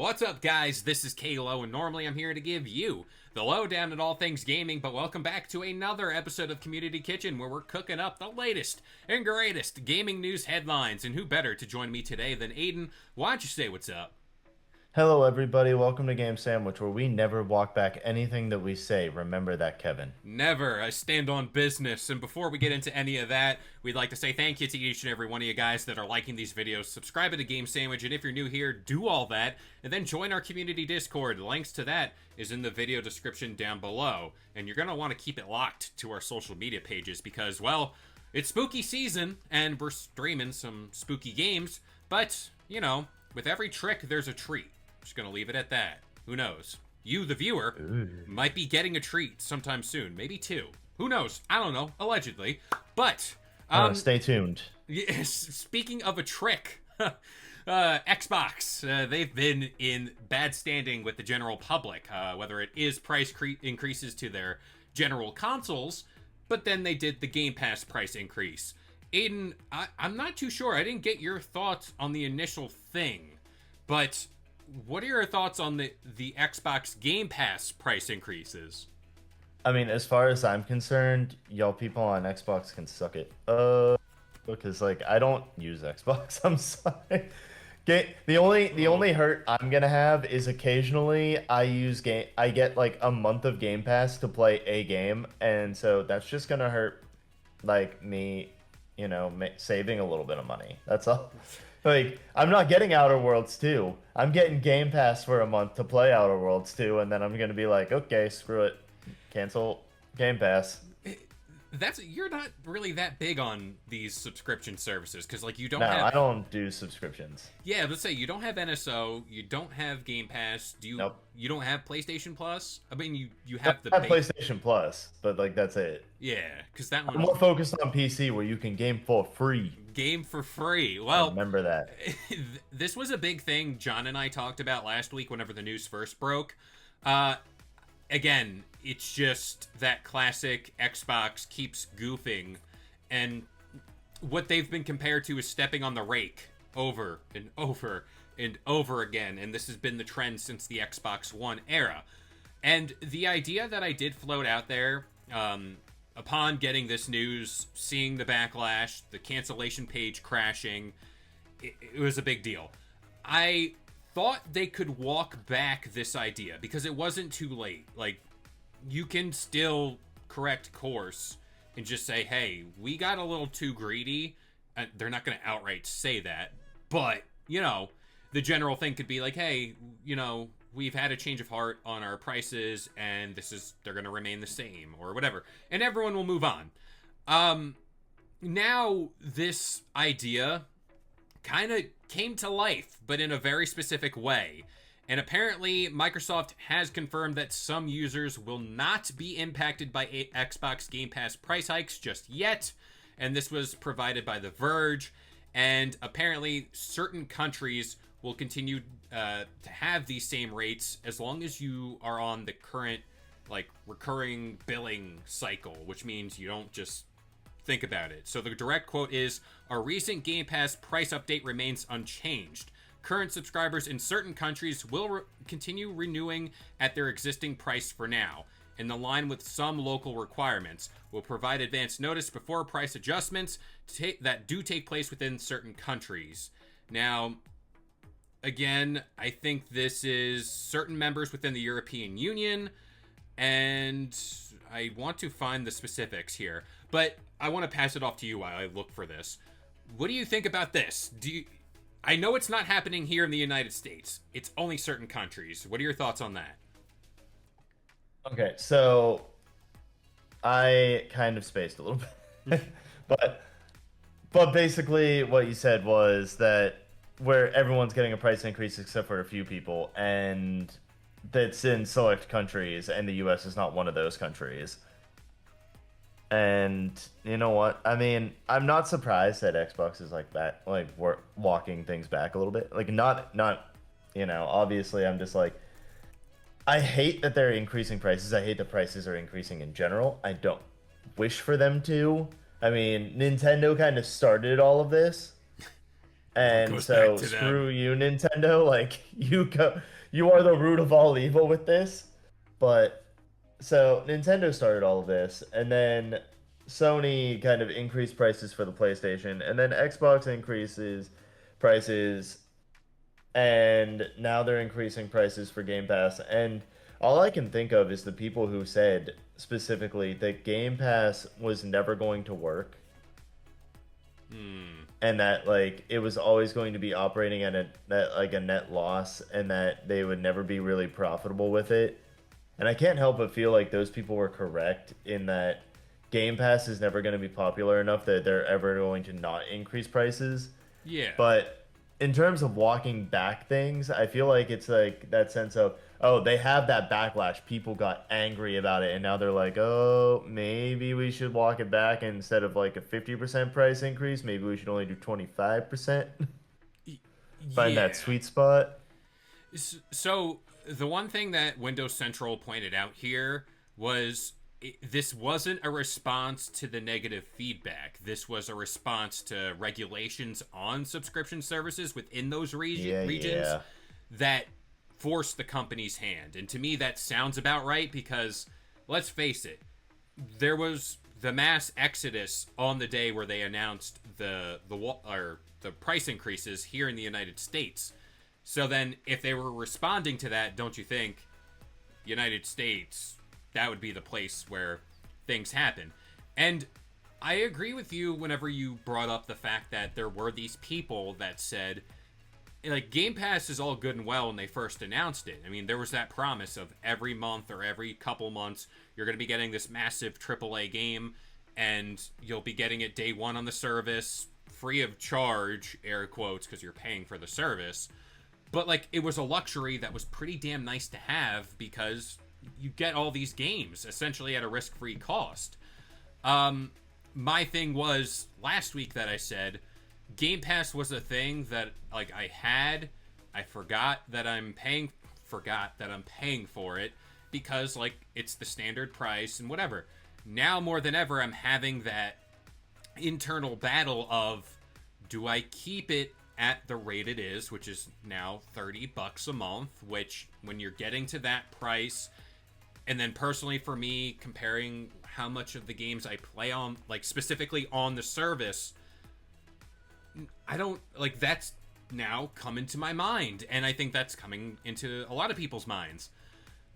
What's up, guys? This is Kalo, and normally I'm here to give you the lowdown at all things gaming, but welcome back to another episode of Community Kitchen, where we're cooking up the latest and greatest gaming news headlines. And who better to join me today than Aiden? Why don't you say what's up? Hello, everybody. Welcome to Game Sandwich, where we never walk back anything that we say. Remember that, Kevin. Never. I stand on business. And before we get into any of that, we'd like to say thank you to each and every one of you guys that are liking these videos. Subscribe to Game Sandwich, and if you're new here, do all that. And then join our community Discord. The links to that is in the video description down below. And you're going to want to keep it locked to our social media pages because, well, it's spooky season, and we're streaming some spooky games. But, you know, with every trick, there's a treat. Just gonna leave it at that. Who knows? You, the viewer, might be getting a treat sometime soon. Maybe two. Who knows? I don't know. Allegedly. But, Stay tuned. yes, speaking of a trick, Xbox, they've been in bad standing with the general public, whether it is price increases to their general consoles, but then they did the Game Pass price increase. Aiden, I'm not too sure. I didn't get your thoughts on the initial thing, but what are your thoughts on the Xbox Game Pass price increases? I mean, as far as I'm concerned, y'all people on Xbox can suck it. Because like I don't use Xbox. I'm sorry. The only hurt I'm gonna have is occasionally I get like a month of Game Pass to play a game, and so that's just gonna hurt like me, saving a little bit of money. That's all. Like, I'm not getting Outer Worlds 2. I'm getting Game Pass for a month to play Outer Worlds 2, and then I'm gonna be like, okay, screw it. Cancel Game Pass. You're not really that big on these subscription services because like you don't No, have. I don't do subscriptions. Yeah, let's say you don't have NSO, you don't have Game Pass. Do you? Nope. You don't have PlayStation Plus? I mean, you I have the have PlayStation Plus, but like that's it. Yeah, because that I'm one more focused on PC where you can game for free. game for free. Well, Remember that. this was a big thing John and I talked about last week whenever the news first broke. Again, it's just that classic Xbox keeps goofing, and what they've been compared to is stepping on the rake over and over and over again, and this has been the trend since the Xbox One era. And the idea that I did float out there, upon getting this news, seeing the backlash, the cancellation page crashing, it was a big deal. I thought they could walk back this idea because it wasn't too late. Like, you can still correct course and just say, hey, we got a little too greedy. They're not going to outright say that, but, the general thing could be like, hey, we've had a change of heart on our prices and they're going to remain the same or whatever. And everyone will move on. Now this idea kind of came to life, but in a very specific way. And apparently, Microsoft has confirmed that some users will not be impacted by Xbox Game Pass price hikes just yet. And this was provided by The Verge. And apparently, certain countries will continue to have these same rates as long as you are on the current, recurring billing cycle, which means you don't just think about it. So the direct quote is, "Our recent Game Pass price update remains unchanged. Current subscribers in certain countries will continue renewing at their existing price for now. In the line with some local requirements, will provide advance notice before price adjustments that do take place within certain countries." Now, again, I think this is certain members within the European Union, and I want to find the specifics here, but I want to pass it off to you while I look for this. What do you think about this? I know it's not happening here in the United States. It's only certain countries. What are your thoughts on that? Okay, so I kind of spaced a little bit. but but basically what you said was that where everyone's getting a price increase except for a few people, and that's in select countries, and the US is not one of those countries. And you know what? I mean, I'm not surprised that Xbox is like that, like we're walking things back a little bit. Like not, obviously I'm just like, I hate that they're increasing prices. I hate that prices are increasing in general. I don't wish for them to. I mean, Nintendo kind of started all of this. And so screw you, Nintendo. Like you are the root of all evil with this. But so Nintendo started all of this, and then Sony kind of increased prices for the PlayStation, and then Xbox increases prices, and now they're increasing prices for Game Pass. And all I can think of is the people who said specifically that Game Pass was never going to work, Hmm. and that like it was always going to be operating at a net loss, and that they would never be really profitable with it. And I can't help but feel like those people were correct in that Game Pass is never going to be popular enough that they're ever going to not increase prices. Yeah. But in terms of walking back things, I feel like it's like that sense of, oh, they have that backlash. People got angry about it, and now they're like, oh, maybe we should walk it back instead of like a 50% price increase. Maybe we should only do 25%. Y- Find that yeah. sweet spot. So the one thing that Windows Central pointed out here was this wasn't a response to the negative feedback. This was a response to regulations on subscription services within those regions that forced the company's hand. And to me, that sounds about right because, let's face it, there was the mass exodus on the day where they announced the price increases here in the United States. So then, if they were responding to that, don't you think United States, that would be the place where things happen? And I agree with you whenever you brought up the fact that there were these people that said, like, Game Pass is all good and well when they first announced it. I mean, there was that promise of every month or every couple months, you're going to be getting this massive AAA game, and you'll be getting it day one on the service, free of charge, air quotes, because you're paying for the service. But, like, it was a luxury that was pretty damn nice to have because you get all these games essentially at a risk-free cost. My thing was last week that I said Game Pass was a thing that, like, I forgot that I'm paying for it because, like, it's the standard price and whatever. Now more than ever, I'm having that internal battle of, do I keep it at the rate it is, which is now $30 a month, which when you're getting to that price, and then personally for me, comparing how much of the games I play on, like specifically on the service, I don't, like, that's now come into my mind, and I think that's coming into a lot of people's minds.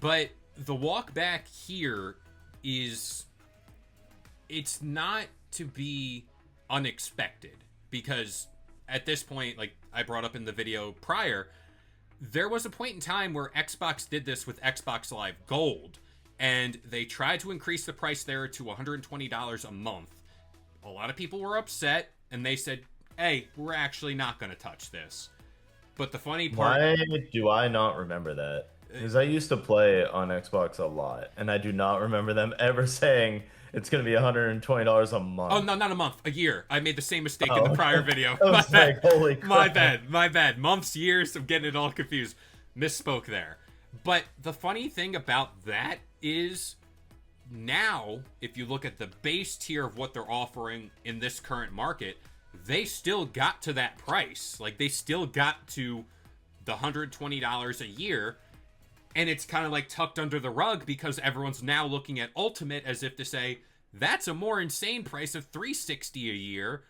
But the walk back here is, it's not to be unexpected, because at this point, like I brought up in the video prior, there was a point in time where Xbox did this with Xbox Live Gold, and they tried to increase the price there to $120 a month. A lot of people were upset, and they said, hey, we're actually not going to touch this. But the funny part... Why do I not remember that? Because I used to play on Xbox a lot, and I do not remember them ever saying it's going to be $120 a month. Oh, no, not a month. A year. I made the same mistake in the prior video. I was like, holy crap. My bad. Months, years, I'm getting it all confused. Misspoke there. But the funny thing about that is, now, if you look at the base tier of what they're offering in this current market, they still got to that price. Like, they still got to the $120 a year, and it's kind of like tucked under the rug because everyone's now looking at Ultimate as if to say, that's a more insane price of $360 a year.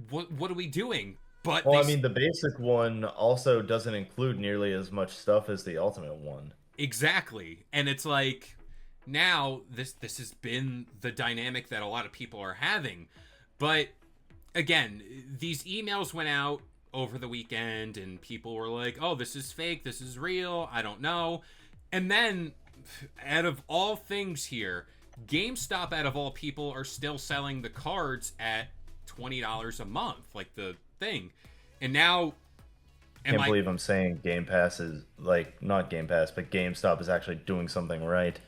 What are we doing? But well, I mean, the basic one also doesn't include nearly as much stuff as the Ultimate one. Exactly. And it's like, now this has been the dynamic that a lot of people are having. But again, these emails went out over the weekend, and people were like, oh, this is fake, this is real, I don't know. And then, out of all things here, GameStop, out of all people, are still selling the cards at $20 a month, like the thing. And now, I can't believe I'm saying Game Pass is, like, not Game Pass, but GameStop is actually doing something right.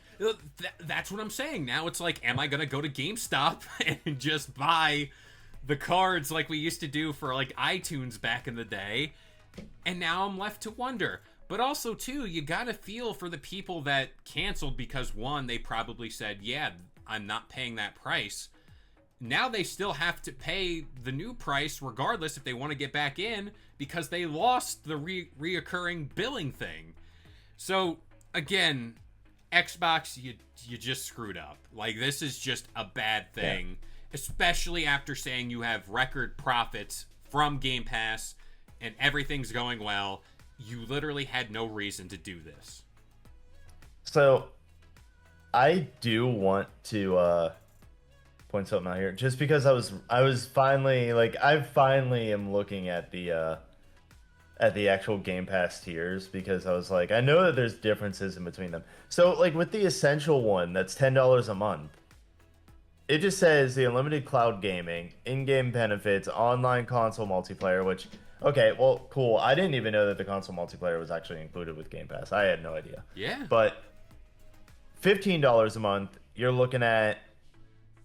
That's what I'm saying. Now it's like, am I gonna go to GameStop and just buy the cards like we used to do for, like, iTunes back in the day? And now I'm left to wonder. But also, too, you gotta feel for the people that canceled because, one, they probably said, yeah, I'm not paying that price. Now they still have to pay the new price regardless if they want to get back in because they lost the reoccurring billing thing. So again, Xbox, you just screwed up. Like, this is just a bad Yeah. thing, especially after saying you have record profits from Game Pass and everything's going well. You literally had no reason to do this. So I do want to point something out here, just because I was finally like I finally am looking at the actual Game Pass tiers, because I was like, I know that there's differences in between them. So like with the essential one, that's $10 a month. It just says the unlimited cloud gaming, in-game benefits, online console multiplayer, which, okay, well, cool. I didn't even know that the console multiplayer was actually included with Game Pass. I had no idea. Yeah. But $15 a month, you're looking at,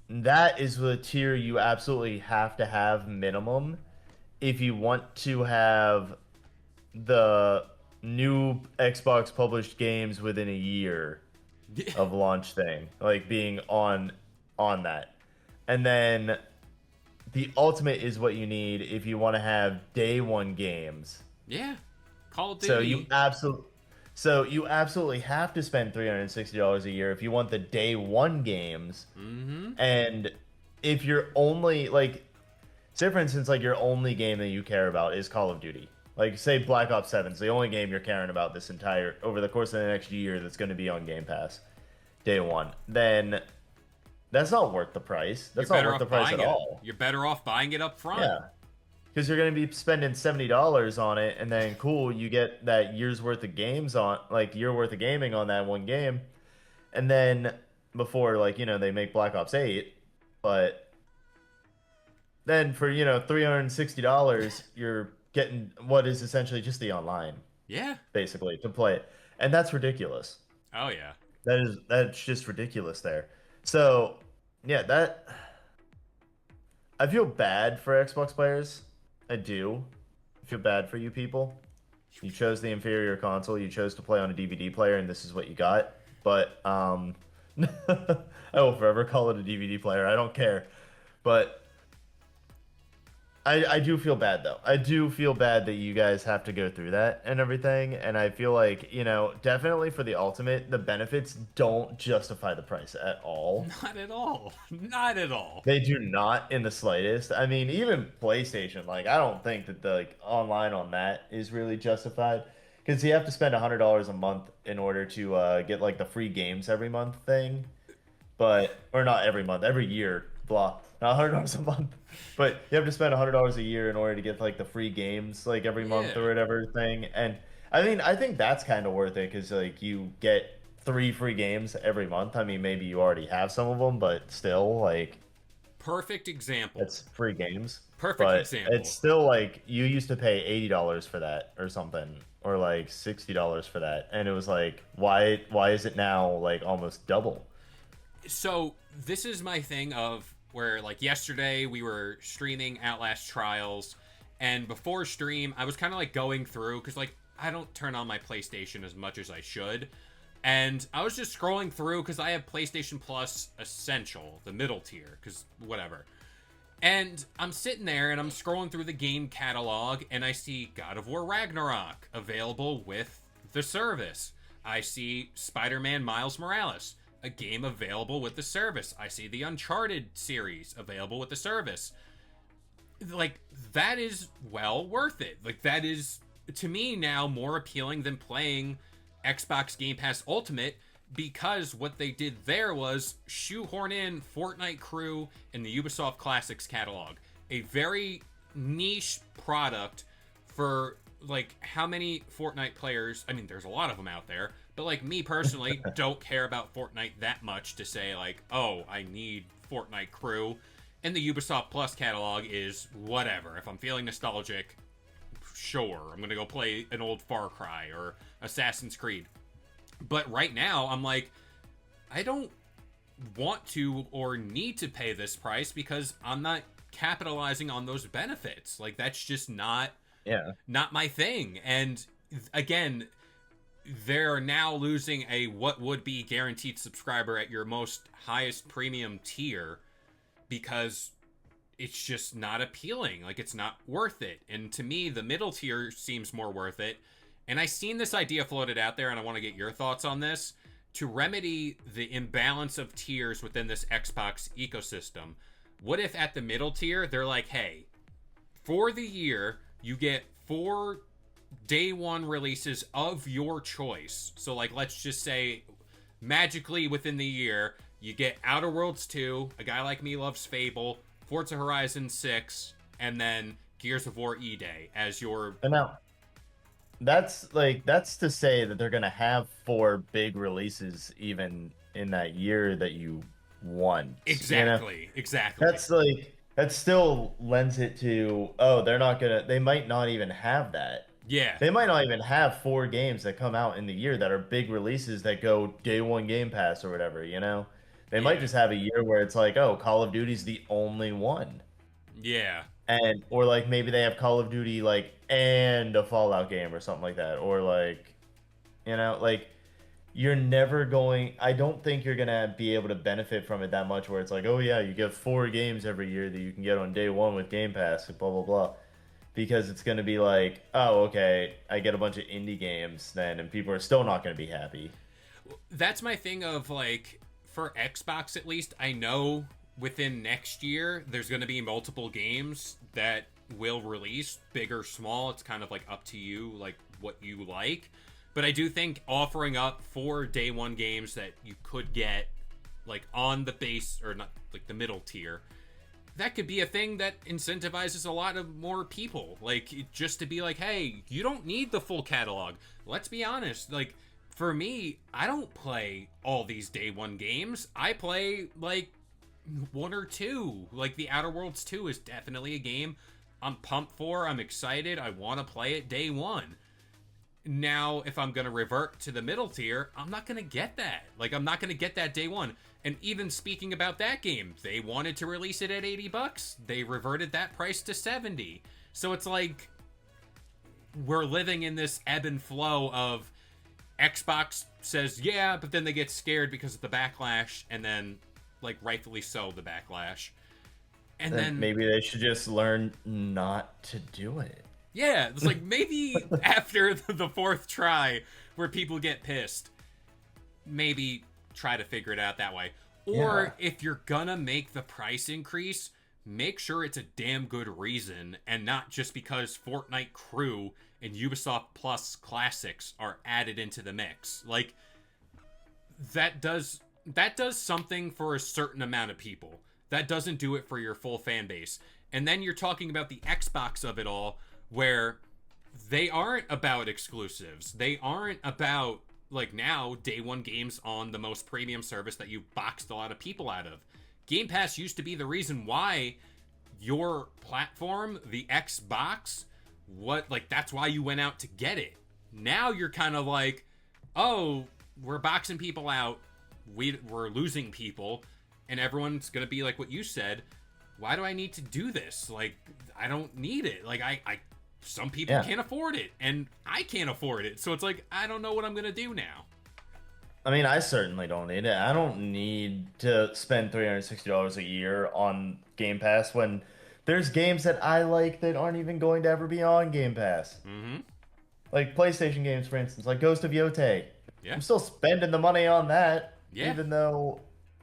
that is the tier you absolutely have to have minimum if you want to have the new Xbox published games within a year of launch thing, like being on that. And then the ultimate is what you need if you want to have day one games. Yeah. Call of So you Duty. absolutely you absolutely have to spend $360 a year if you want the day one games. Mm-hmm. And if you're only like, say for instance, like your only game that you care about is Call of Duty. Like say Black Ops 7 is the only game you're caring about this entire over the course of the next year that's going to be on Game Pass day one. Then that's not worth the price. That's You're not better worth the off price buying at it. all. You're better off buying it up front. Yeah. Because you're going to be spending $70 on it, and then cool, you get that year's worth of games on, like year worth of gaming on that one game, and then before like they make Black Ops 8, but then for $360 you're getting what is essentially just the online, Yeah. basically, to play it, and that's ridiculous. Oh yeah. That's just ridiculous there. So yeah, that I feel bad for Xbox players. I do. I feel bad for you people. You chose the inferior console. You chose to play on a DVD player, and this is what you got. But I will forever call it a DVD player. I don't care. But I do feel bad though. I do feel bad that you guys have to go through that and everything. And I feel like, definitely for the ultimate, the benefits don't justify the price at all. Not at all. Not at all. They do not in the slightest. I mean, even PlayStation, like I don't think that the online on that is really justified, because you have to spend $100 a month in order to get like the free games every month thing. But or not every month, every year, blah. Not $100 a month, but you have to spend $100 a year in order to get like the free games like every month or Yeah. whatever thing. And I mean, I think that's kind of worth it, because like you get 3 free games every month. I mean, maybe you already have some of them, but still, like Perfect example. it's free games. Perfect But example. it's still like you used to pay $80 for that or something, or like $60 for that, and it was like, why is it now like almost double? So this is my thing of where, like, yesterday we were streaming Outlast Trials, and before stream I was kind of like going through, because like I don't turn on my PlayStation as much as I should, and I was just scrolling through because I have PlayStation Plus Essential, the middle tier, because whatever. And I'm sitting there and I'm scrolling through the game catalog, and I see God of War Ragnarok available with the service. I see Spider-Man Miles Morales, a game available with the service. I see the Uncharted series available with the service. Like, that is well worth it. Like, that is, to me, now more appealing than playing Xbox Game Pass Ultimate, because what they did there was shoehorn in Fortnite Crew and the Ubisoft Classics catalog. A very niche product for, like, how many Fortnite players, I mean, there's a lot of them out there, but, like, me personally don't care about Fortnite that much to say, like, oh, I need Fortnite Crew. And the Ubisoft Plus catalog is whatever. If I'm feeling nostalgic, sure, I'm gonna go play an old Far Cry or Assassin's Creed. But right now, I'm like, I don't want to or need to pay this price, because I'm not capitalizing on those benefits. Like, that's just not Yeah. my thing. And again, they're now losing a what would be guaranteed subscriber at your most highest premium tier, because it's just not appealing. Like, it's not worth it. And to me, the middle tier seems more worth it. And I seen this idea floated out there, and I want to get your thoughts on this. To remedy the imbalance of tiers within this Xbox ecosystem, what if at the middle tier they're like, hey, for the year you get 4 day 1 releases of your choice. So like, let's just say magically within the year you get Outer Worlds 2, A Guy Like Me Loves Fable, Forza Horizon 6, and then Gears of War E-Day as your... And now that's to say that they're gonna have 4 big releases even in that year that you want. Exactly, exactly. That's like that still lends it to, oh, they might not even have that. Yeah, They might not even have 4 games that come out in the year that are big releases that go day 1 Game Pass or whatever. They might yeah, just have a year where it's like, oh, Call of Duty's the only one. yeah, And or like maybe they have Call of Duty like and a Fallout game or something like that. Or like, like you're never going I don't think you're gonna be able to benefit from it that much where it's like, oh yeah, you get 4 games every year that you can get on day 1 with Game Pass and blah blah blah. Because it's gonna be like, oh, okay, I get a bunch of indie games then and people are still not gonna be happy. that's my thing of like, for Xbox at least, I know within next year there's going to be multiple games that will release, big or small. It's kind of like up to you, like what you like. But I do think offering up 4 day 1 games that you could get like on the base, or not like the middle tier, that could be a thing that incentivizes a lot of more people. Like, just to be like, hey, you don't need the full catalog. Let's be honest. Like, for me, I don't play all these day 1 games. I play like 1 or 2. Like, the Outer Worlds 2 is definitely a game I'm pumped for. I'm excited. I want to play it day 1. Now, if I'm going to revert to the middle tier, I'm not going to get that. Like, I'm not going to get that day 1. And even speaking about that game, they wanted to release it at $80. They reverted that price to 70. So it's like, we're living in this ebb and flow of Xbox says, yeah, but then they get scared because of the backlash, and then, like, rightfully so, the backlash. And Then then, maybe they should just learn not to do it. yeah, it's like, maybe after the 4th try where people get pissed, maybe try to figure it out that way. Or Yeah. if you're gonna make the price increase, make sure it's a damn good reason and not just because Fortnite Crew and Ubisoft Plus Classics are added into the mix. Like, that does something for a certain amount of people. That doesn't do it for your full fan base. And then you're talking about the Xbox of it all, where they aren't about exclusives. They aren't about, like, now day 1 games on the most premium service that you boxed a lot of people out of. Game Pass used to be the reason why your platform, the Xbox, that's why you went out to get it. Now you're kind of like, oh, we're boxing people out, we're losing people, and everyone's gonna be like what you said. Why do I need to do this? Like, I don't need it. Like, I some people Yeah. can't afford it, and I can't afford it. So it's like, I don't know what I'm gonna do now. I mean, I certainly don't need it. I don't need to spend $360 a year on Game Pass when there's games that I like that aren't even going to ever be on Game Pass. Mm-hmm. Like PlayStation games, for instance, like Ghost of Yotei. Yeah. I'm still spending the money on that, Yeah.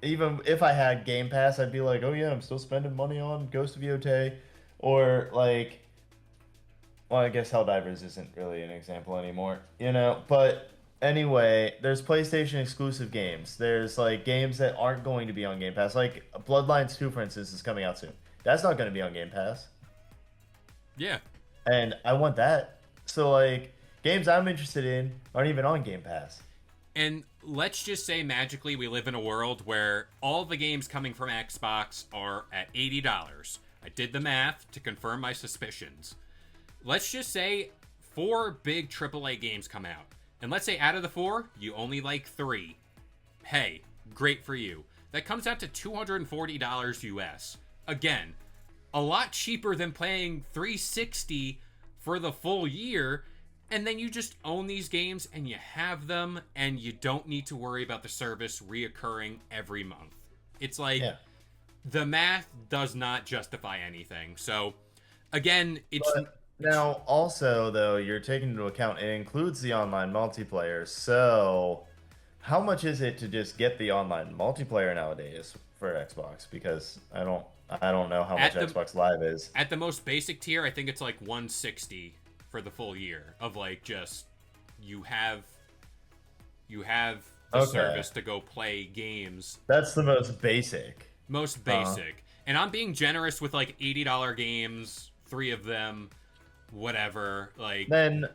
even if I had Game Pass, I'd be like, oh yeah, I'm still spending money on Ghost of Yotei, or like, well, I guess Helldivers isn't really an example anymore. But anyway, there's PlayStation exclusive games. There's like games that aren't going to be on Game Pass. Like Bloodlines 2, for instance, is coming out soon. That's not going to be on Game Pass, Yeah. and I want that. So like, games I'm interested in aren't even on Game Pass. And let's just say magically we live in a world where all the games coming from Xbox are at $80. I did the math to confirm my suspicions. Let's just say 4 big AAA games come out. And let's say out of the 4, you only like 3. Hey, great for you. That comes out to $240 US. Again, a lot cheaper than paying $360 for the full year. And then you just own these games and you have them, and you don't need to worry about the service reoccurring every month. It's like, Yeah. the math does not justify anything. So again, it's But Now, also though, you're taking into account it includes the online multiplayer. So, how much is it to just get the online multiplayer nowadays for Xbox? Because I don't know how much At the Xbox Live is. at the most basic tier, I think it's like 160 for the full year of like just you have you have the Okay, service to go play games. that's the most basic. Most Huh? basic. And I'm being generous with like $80 games, 3 of them, whatever. Like Then,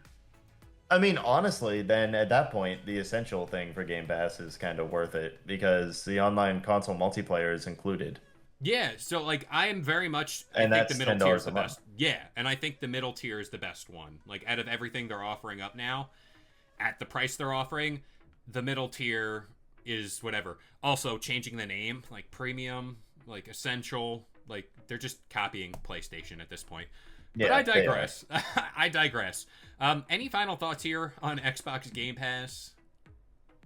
I mean, honestly, then at that point, the essential thing for Game Pass is kind of worth it because the online console multiplayer is included, yeah, so like I am very much I and think the that's middle ten tier is dollars the a month. best. Yeah, and I think the middle tier is the best one. Like out of everything they're offering up now at the price they're offering, the middle tier is whatever. Also changing the name like premium, like essential, like they're just copying PlayStation at this point. But I Yeah, they are. digress. I digress. Any final thoughts here on Xbox Game Pass?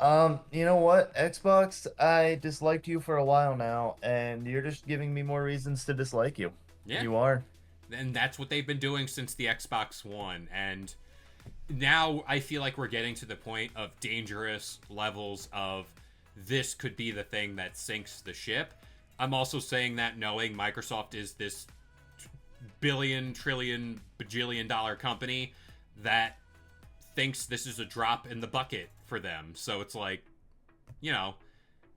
You know what, Xbox, I disliked you for a while now, and you're just giving me more reasons to dislike you. Yeah, You are. and that's what they've been doing since the Xbox One. And now I feel like we're getting to the point of dangerous levels of this could be the thing that sinks the ship. I'm also saying that knowing Microsoft is this billion, trillion, bajillion dollar company that thinks this is a drop in the bucket for them. So it's like, you know,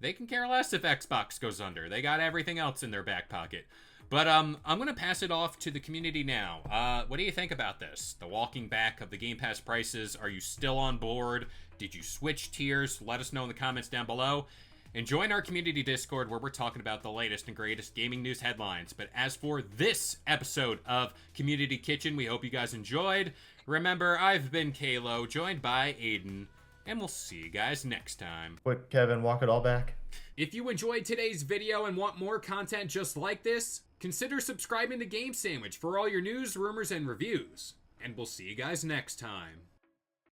they can care less if Xbox goes under. They got everything else in their back pocket. But I'm gonna pass it off to the community now. What do you think about this? The walking back of the Game Pass prices. Are you still on board? Did you switch tiers? Let us know in the comments down below. And join our community Discord where we're talking about the latest and greatest gaming news headlines. But as for this episode of Community Kitchen, we hope you guys enjoyed. Remember, I've been Kalo, joined by Aiden, and we'll see you guys next time. Quick, Kevin, walk it all back. If you enjoyed today's video and want more content just like this, consider subscribing to Game Sandwich for all your news, rumors, and reviews. And we'll see you guys next time.